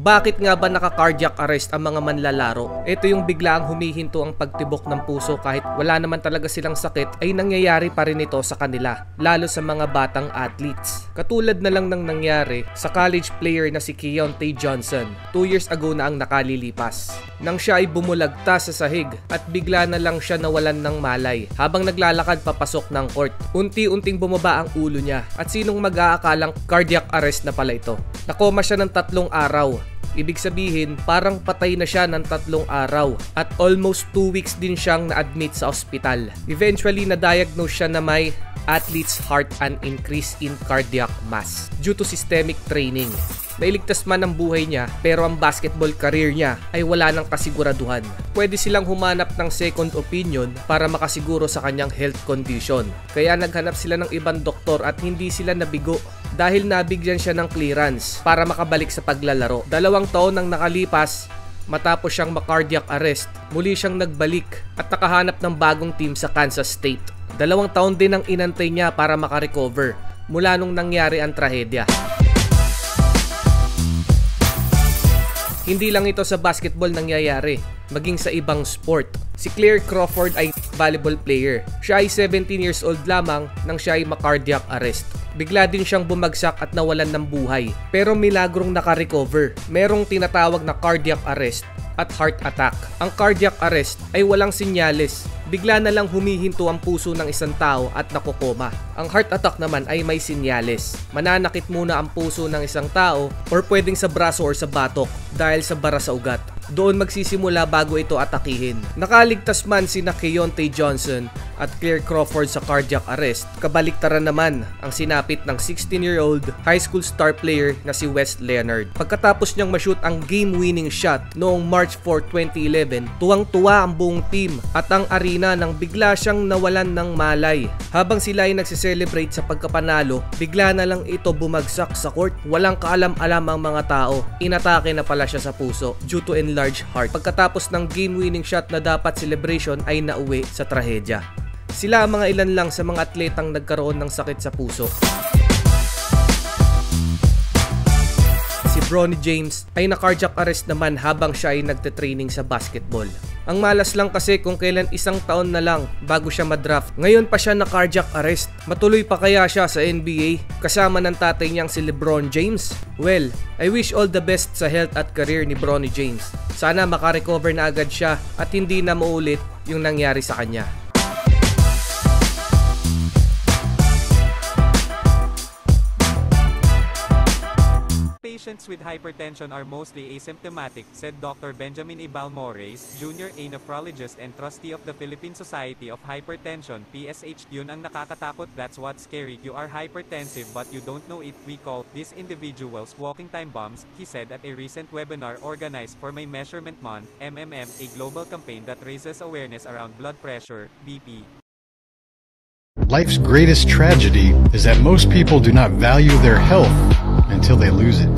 Bakit nga ba naka-cardiac arrest ang mga manlalaro? Ito yung biglaang humihinto ang pagtibok ng puso kahit wala naman talaga silang sakit ay nangyayari pa rin ito sa kanila, lalo sa mga batang athletes. Katulad na lang ng nangyari sa college player na si Keontae Johnson 2 years ago na ang nakalilipas. Nang siya ay bumulagta sa sahig at bigla na lang siya nawalan ng malay habang naglalakad papasok ng court. Unti-unting bumaba ang ulo niya at sinong mag-aakalang cardiac arrest na pala ito. Nakoma siya ng 3 araw. Ibig sabihin, parang patay na siya ng 3 araw at almost 2 weeks din siyang na-admit sa ospital. Eventually, na-diagnose siya na may athlete's heart and increase in cardiac mass due to systemic training. Nailigtas man ang buhay niya pero ang basketball career niya ay wala ng kasiguraduhan. Pwede silang humanap ng second opinion para makasiguro sa kanyang health condition. Kaya naghanap sila ng ibang doktor at hindi sila nabigo dahil nabigyan siya ng clearance para makabalik sa paglalaro. 2 taon nang nakalipas matapos siyang ma-cardiac arrest, muli siyang nagbalik at nakahanap ng bagong team sa Kansas State. 2 taon din ang inantay niya para makarecover mula nung nangyari ang trahedya. Hindi lang ito sa basketball nangyayari, maging sa ibang sport. Si Claire Crawford ay volleyball player. Siya ay 17 years old lamang nang siya ay ma-cardiac arrest. Bigla din siyang bumagsak at nawalan ng buhay, pero milagrong nakarecover. Merong tinatawag na cardiac arrest at heart attack. Ang cardiac arrest ay walang senyales. Bigla na lang humihinto ang puso ng isang tao at nakokoma. Ang heart attack naman ay may senyales. Mananakit muna ang puso ng isang tao or pwedeng sa braso or sa batok dahil sa bara sa ugat. Doon magsisimula bago ito atakihin. Nakaligtas man sina Keontae Johnson at Claire Crawford sa cardiac arrest, kabaliktaran naman ang sinapit ng 16-year-old high school star player na si Wes Leonard. Pagkatapos niyang ma-shoot ang game-winning shot noong March 4, 2011, tuwang-tuwa ang buong team at ang arena nang bigla siyang nawalan ng malay. Habang sila ay nagsiselebrate sa pagkapanalo, bigla na lang ito bumagsak sa court. Walang kaalam-alam ang mga tao. Inatake na pala siya sa puso due to enlarged heart. Pagkatapos ng game-winning shot na dapat celebration ay nauwi sa trahedya. Sila ang mga ilan lang sa mga atletang nagkaroon ng sakit sa puso. Si Bronny James ay na-cardiac arrest naman habang siya ay nagte-training sa basketball. Ang malas lang kasi kung kailan 1 taon na lang bago siya madraft. Ngayon pa siya na-cardiac arrest. Matuloy pa kaya siya sa NBA kasama ng tatay niyang si LeBron James? Well, I wish all the best sa health at career ni Bronny James. Sana makarecover na agad siya at hindi na maulit yung nangyari sa kanya. Patients with hypertension are mostly asymptomatic, said Dr. Benjamin A. Balmores, Jr., a nephrologist and trustee of the Philippine Society of Hypertension, PSH. Yun ang nakakatakot, that's what's scary. You are hypertensive but you don't know it. We call these individuals walking time bombs, he said at a recent webinar organized for My Measurement Month, MMM, a global campaign that raises awareness around blood pressure, BP. Life's greatest tragedy is that most people do not value their health until they lose it.